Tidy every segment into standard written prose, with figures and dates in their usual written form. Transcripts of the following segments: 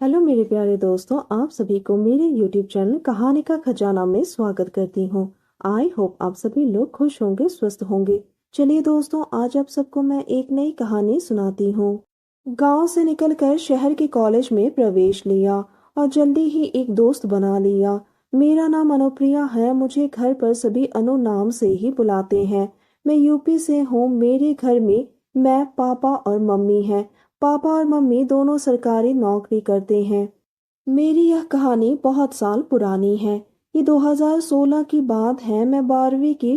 Hello मेरे प्यारे दोस्तों, आप सभी को मेरे YouTube चैनल कहानी का खजाना में स्वागत करती हूँ। आई होप आप सभी लोग खुश होंगे, स्वस्थ होंगे। चलिए दोस्तों, आज आप सबको मैं एक नई कहानी सुनाती हूँ। गांव से निकलकर शहर के कॉलेज में प्रवेश लिया और जल्दी ही एक दोस्त बना लिया। मेरा नाम अनुप्रिया है, मुझे घर पर सभी अनु नाम से ही बुलाते हैं। मैं यूपी से हूँ। मेरे घर में मैं, पापा और मम्मी हैं। पापा और मम्मी दोनों सरकारी नौकरी करते हैं। मेरी यह कहानी बहुत साल पुरानी है। ये 2016 की बात है। मैं 12वीं की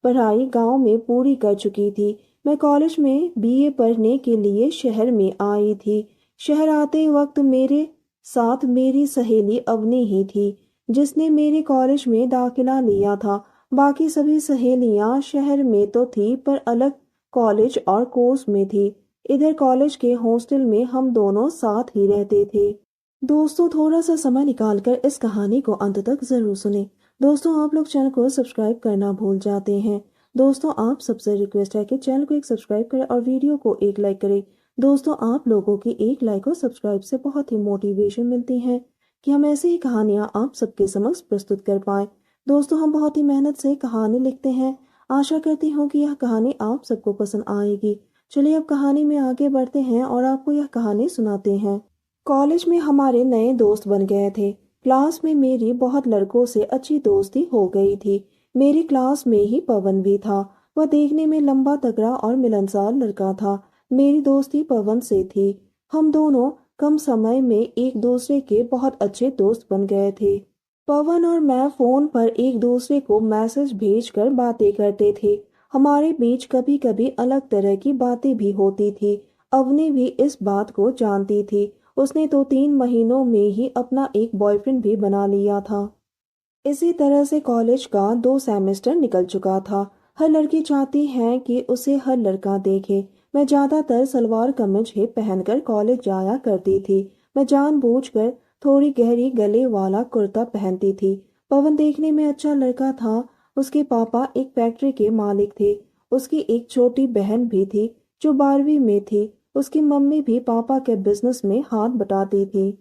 पढ़ाई गांव में पूरी कर चुकी थी। मैं कॉलेज में बीए पढ़ने के लिए शहर में आई थी। शहर आते वक्त मेरे साथ मेरी सहेली अवनी ही थी, जिसने मेरे कॉलेज में दाखिला लिया था। बाकी सभी सहेलियां शहर में तो थी, पर अलग कॉलेज और कोर्स में थी। इधर कॉलेज के हॉस्टल में हम दोनों साथ ही रहते थे। दोस्तों, थोड़ा सा समय निकालकर इस कहानी को अंत तक जरूर सुने। दोस्तों, आप लोग चैनल को सब्सक्राइब करना भूल जाते हैं। दोस्तों, आप सबसे रिक्वेस्ट है कि चैनल को एक सब्सक्राइब करें और वीडियो को एक लाइक करें। दोस्तों, आप लोगों की एक लाइक और सब्सक्राइब से बहुत ही मोटिवेशन मिलती है कि हम ऐसी ही कहानियां आप सबके समक्ष प्रस्तुत कर पाए। दोस्तों, हम बहुत ही मेहनत से कहानी लिखते हैं। आशा करती हूँ कि यह कहानी आप सबको पसंद आएगी। चलिए अब कहानी में आगे बढ़ते हैं और आपको यह कहानी सुनाते हैं। कॉलेज में हमारे नए दोस्त बन गए थे। क्लास में मेरी बहुत लड़कों से अच्छी दोस्ती हो गई थी। मेरी क्लास में ही पवन भी था। वह देखने में लंबा तगड़ा और मिलनसार लड़का था। मेरी दोस्ती पवन से थी। हम दोनों कम समय में एक दूसरे के बहुत अच्छे दोस्त बन गए थे। पवन और मैं फोन पर एक दूसरे को मैसेज भेजकर बातें करते थे। हमारे बीच कभी कभी अलग तरह की बातें भी होती थी। अवनी भी इस बात को जानती थी। उसने तो 3 महीनों में ही अपना एक बॉयफ्रेंड भी बना लिया था। इसी तरह से कॉलेज का 2 सेमेस्टर निकल चुका था। हर लड़की चाहती है कि उसे हर लड़का देखे। मैं ज्यादातर सलवार कमीज ही पहनकर कॉलेज जाया करती थी। मैं जानबूझकर थोड़ी गहरी गले वाला कुर्ता पहनती थी। पवन देखने में अच्छा लड़का था। उसके पापा एक फैक्ट्री के मालिक थे। उसकी एक छोटी बहन भी थी जो 12वीं में थी। उसकी मम्मी भी पापा के बिजनेस में हाथ बटाती थी।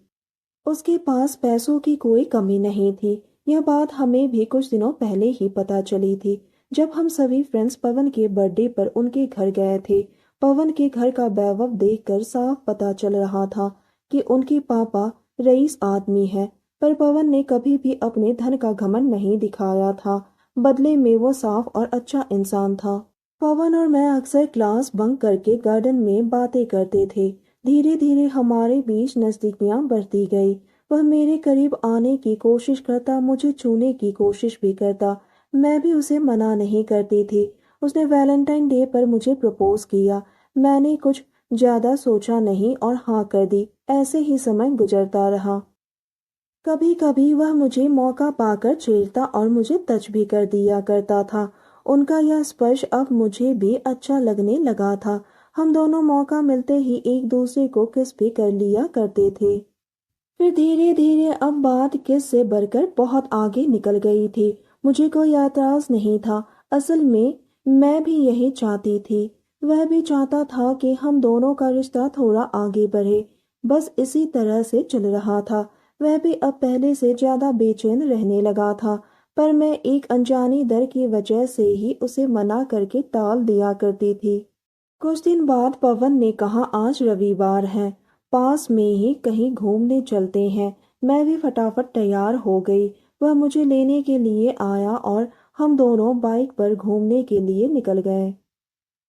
उसके पास पैसों की कोई कमी नहीं थी। यह बात हमें भी कुछ दिनों पहले ही पता चली थी, जब हम सभी फ्रेंड्स पवन के बर्थडे पर उनके घर गए थे। पवन के घर का वैभव देखकर साफ पता चल रहा था कि उनके पापा रईस आदमी है। पर पवन ने कभी भी अपने धन का घमंड नहीं दिखाया था। बदले में वो साफ और अच्छा इंसान था। पवन और मैं अक्सर क्लास बंक करके गार्डन में बातें करते थे। धीरे धीरे हमारे बीच नजदीकियां बढ़ती गई। वह मेरे करीब आने की कोशिश करता, मुझे छूने की कोशिश भी करता। मैं भी उसे मना नहीं करती थी। उसने वैलेंटाइन डे पर मुझे प्रपोज किया। मैंने कुछ ज्यादा सोचा नहीं और हाँ कर दी। ऐसे ही समय गुजरता रहा। कभी कभी वह मुझे मौका पाकर छेड़ता और मुझे टच भी कर दिया करता था। उनका यह स्पर्श अब मुझे भी अच्छा लगने लगा था। हम दोनों मौका मिलते ही एक दूसरे को किस भी कर लिया करते थे। फिर धीरे धीरे अब बात किस से बढ़कर बहुत आगे निकल गई थी। मुझे कोई एतराज नहीं था। असल में मैं भी यही चाहती थी। वह भी चाहता था कि हम दोनों का रिश्ता थोड़ा आगे बढ़े। बस इसी तरह से चल रहा था। वह भी अब पहले से ज्यादा बेचैन रहने लगा था। पर मैं एक अनजानी डर की वजह से ही उसे मना करके टाल दिया करती थी। कुछ दिन बाद पवन ने कहा, आज रविवार है, पास में ही कहीं घूमने चलते हैं। मैं भी फटाफट तैयार हो गई। वह मुझे लेने के लिए आया और हम दोनों बाइक पर घूमने के लिए निकल गए।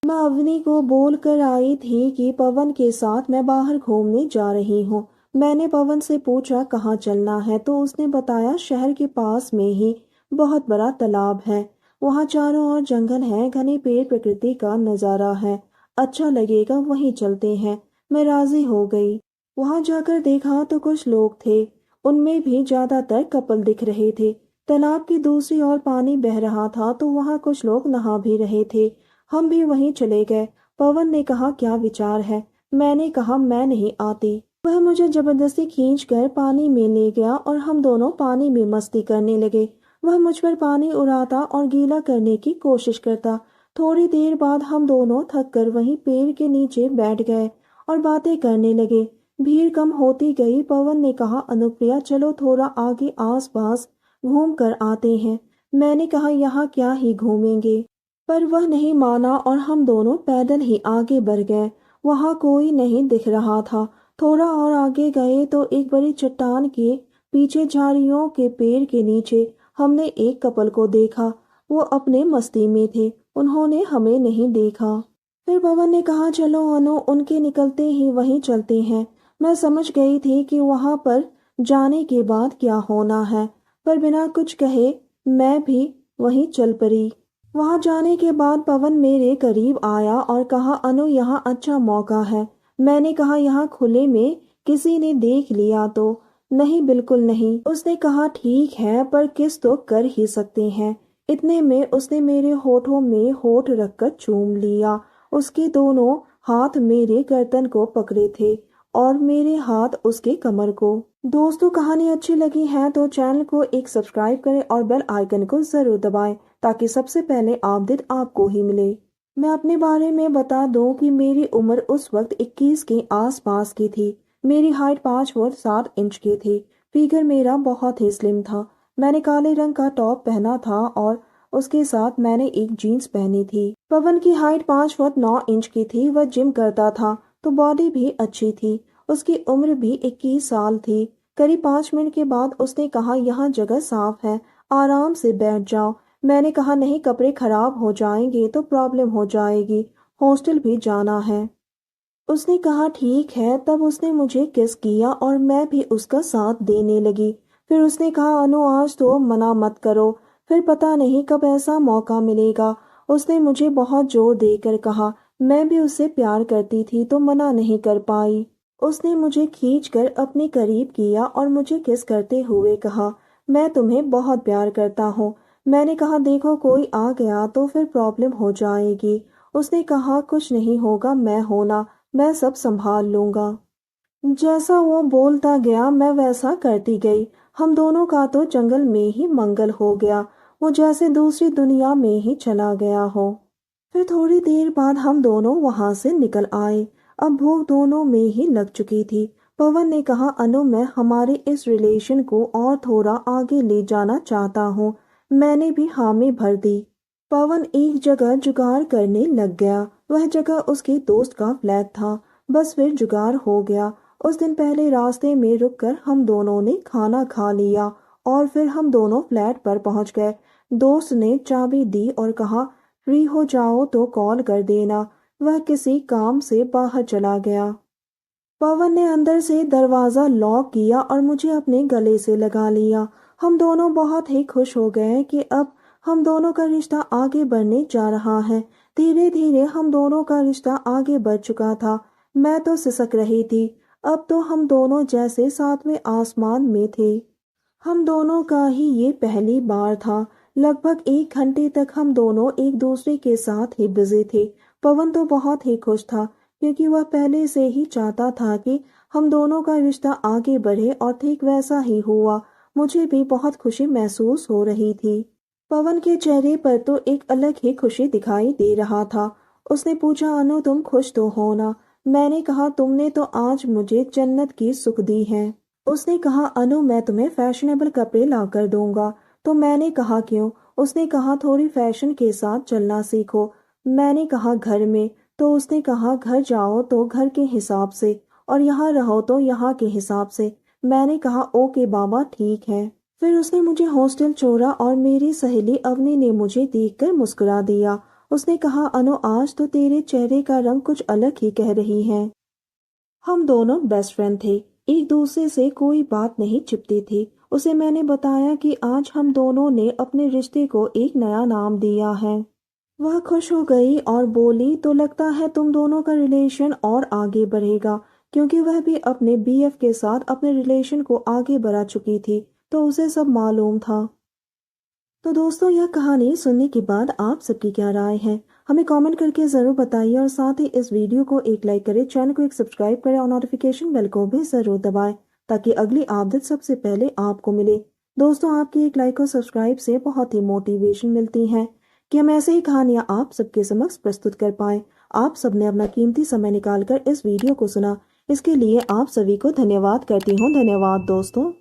मैं अवनी को बोल कर आई थी कि पवन के साथ मैं बाहर घूमने जा रही हूँ। मैंने पवन से पूछा कहाँ चलना है, तो उसने बताया शहर के पास में ही बहुत बड़ा तालाब है। वहाँ चारों ओर जंगल है, घने पेड़, प्रकृति का नजारा है। अच्छा लगेगा, वहीं चलते हैं। मैं राजी हो गई। वहां जाकर देखा तो कुछ लोग थे। उनमें भी ज्यादातर कपल दिख रहे थे। तालाब की दूसरी ओर पानी बह रहा था तो वहां कुछ लोग नहा भी रहे थे। हम भी वहीं चले गए। पवन ने कहा, क्या विचार है? मैंने कहा, मैं नहीं आती। वह मुझे जबरदस्ती खींचकर पानी में ले गया और हम दोनों पानी में मस्ती करने लगे। वह मुझ पर पानी उड़ाता और गीला करने की कोशिश करता। थोड़ी देर बाद हम दोनों थक कर वहीं पेड़ के नीचे बैठ गए और बातें करने लगे। भीड़ कम होती गई। पवन ने कहा, अनुप्रिया चलो थोड़ा आगे आसपास घूम कर आते हैं। मैंने कहा, यहाँ क्या ही घूमेंगे, पर वह नहीं माना और हम दोनों पैदल ही आगे बढ़ गए। वहाँ कोई नहीं दिख रहा था। थोड़ा और आगे गए तो एक बड़ी चट्टान के पीछे झाड़ियों के पेड़ के नीचे हमने एक कपल को देखा। वो अपने मस्ती में थे, उन्होंने हमें नहीं देखा। फिर पवन ने कहा, चलो अनु, उनके निकलते ही वहीं चलते हैं। मैं समझ गई थी कि वहां पर जाने के बाद क्या होना है, पर बिना कुछ कहे मैं भी वहीं चल पड़ी। वहां जाने के बाद पवन मेरे करीब आया और कहा, अनु यहाँ अच्छा मौका है। मैंने कहा, यहाँ खुले में किसी ने देख लिया तो? नहीं, बिल्कुल नहीं। उसने कहा, ठीक है, पर किस तो कर ही सकते हैं। इतने में उसने मेरे होठों में होठ रखकर चूम लिया। उसके दोनों हाथ मेरे गर्दन को पकड़े थे और मेरे हाथ उसके कमर को। दोस्तों, कहानी अच्छी लगी है तो चैनल को एक सब्सक्राइब करें और बेल आइकन को जरूर दबाएं ताकि सबसे पहले अपडेट आपको ही मिले। मैं अपने बारे में बता दूं कि मेरी उम्र उस वक्त 21 के आसपास की थी। मेरी हाइट 5 फुट 7 इंच की थी। फिगर मेरा बहुत ही स्लिम था। मैंने काले रंग का टॉप पहना था और उसके साथ मैंने एक जीन्स पहनी थी। पवन की हाइट 5 फुट 9 इंच की थी। वह जिम करता था तो बॉडी भी अच्छी थी। उसकी उम्र भी 21 साल थी। करीब 5 मिनट के बाद उसने कहा, यहाँ जगह साफ है, आराम से बैठ जाओ। मैंने कहा, नहीं, कपड़े खराब हो जाएंगे तो प्रॉब्लम हो जाएगी, हॉस्टल भी जाना है। उसने कहा, ठीक है। तब उसने मुझे किस किया और मैं भी उसका साथ देने लगी। फिर उसने कहा, अनु आज तो मना मत करो, फिर पता नहीं कब ऐसा मौका मिलेगा। उसने मुझे बहुत जोर देकर कहा। मैं भी उससे प्यार करती थी तो मना नहीं कर पाई। उसने मुझे खींचकर अपने करीब किया और मुझे किस करते हुए कहा, मैं तुम्हें बहुत प्यार करता हूँ। मैंने कहा, देखो कोई आ गया तो फिर प्रॉब्लम हो जाएगी। उसने कहा, कुछ नहीं होगा, मैं होना, मैं सब संभाल लूंगा। जैसा वो बोलता गया मैं वैसा करती गई। हम दोनों का तो जंगल में ही मंगल हो गया। वो जैसे दूसरी दुनिया में ही चला गया हो। फिर थोड़ी देर बाद हम दोनों वहां से निकल आए। अब भूख दोनों में ही लग चुकी थी। पवन ने कहा, अनु मैं हमारे इस रिलेशन को और थोड़ा आगे ले जाना चाहता हूँ। मैंने भी हामी भर दी। पवन एक जगह जुगाड़ करने लग गया। वह जगह उसके दोस्त का फ्लैट था। बस फिर जुगाड़ हो गया। उस दिन पहले रास्ते में रुककर हम दोनों ने खाना खा लिया और फिर हम दोनों फ्लैट पर पहुंच गए। दोस्त ने चाबी दी और कहा, फ्री हो जाओ तो कॉल कर देना। वह किसी काम से बाहर चला गया। पवन ने अंदर से दरवाजा लॉक किया और मुझे अपने गले से लगा लिया। हम दोनों बहुत ही खुश हो गए कि अब हम दोनों का रिश्ता आगे बढ़ने जा रहा है। धीरे धीरे हम दोनों का रिश्ता आगे बढ़ चुका था। मैं तो सिसक रही थी। अब तो हम दोनों जैसे सातवें आसमान में थे। हम दोनों का ही ये पहली बार था। लगभग 1 घंटे तक हम दोनों एक दूसरे के साथ ही बिजी थे। पवन तो बहुत ही खुश था क्योंकि वह पहले से ही चाहता था कि हम दोनों का रिश्ता आगे बढ़े और ठीक वैसा ही हुआ। मुझे भी बहुत खुशी महसूस हो रही थी। पवन के चेहरे पर तो एक अलग ही खुशी दिखाई दे रहा था। उसने पूछा, अनु तुम खुश तो हो ना? मैंने कहा, तुमने तो आज मुझे जन्नत की सुख दी है। उसने कहा, अनु मैं तुम्हें फैशनेबल कपड़े ला कर दूंगा। तो मैंने कहा, क्यों? उसने कहा, थोड़ी फैशन के साथ चलना सीखो। मैंने कहा, घर में? तो उसने कहा, घर जाओ तो घर के हिसाब से और यहाँ रहो तो यहाँ के हिसाब से। मैंने कहा, ओके बाबा, ठीक है। फिर उसने मुझे हॉस्टल छोड़ा और मेरी सहेली अवनी ने मुझे देखकर मुस्कुरा दिया। उसने कहा, अनु आज तो तेरे चेहरे का रंग कुछ अलग ही कह रही है। हम दोनों बेस्ट फ्रेंड थे। एक दूसरे से कोई बात नहीं छिपती थी। उसे मैंने बताया कि आज हम दोनों ने अपने रिश्ते को एक नया नाम दिया है। वह खुश हो गई और बोली, तो लगता है तुम दोनों का रिलेशन और आगे बढ़ेगा, क्योंकि वह भी अपने बीएफ के साथ अपने रिलेशन को आगे बढ़ा चुकी थी तो उसे सब मालूम था। तो दोस्तों, यह कहानी सुनने के बाद आप सबकी क्या राय है, हमें कमेंट करके ज़रूर बताइए और साथ ही इस वीडियो को एक लाइक करें, चैनल को एक सब्सक्राइब करें और नोटिफिकेशन बेल को भी ज़रूर दबाएं ताकि अगली अपडेट सबसे पहले आपको मिले। दोस्तों, आपकी एक लाइक और सब्सक्राइब से बहुत ही मोटिवेशन मिलती है कि हम ऐसे ही कहानियाँ आप सबके समक्ष प्रस्तुत कर पाएं। आप सबने अपना कीमती समय निकालकर इस वीडियो को सुना, इसके लिए आप सभी को धन्यवाद करती हूँ। धन्यवाद दोस्तों।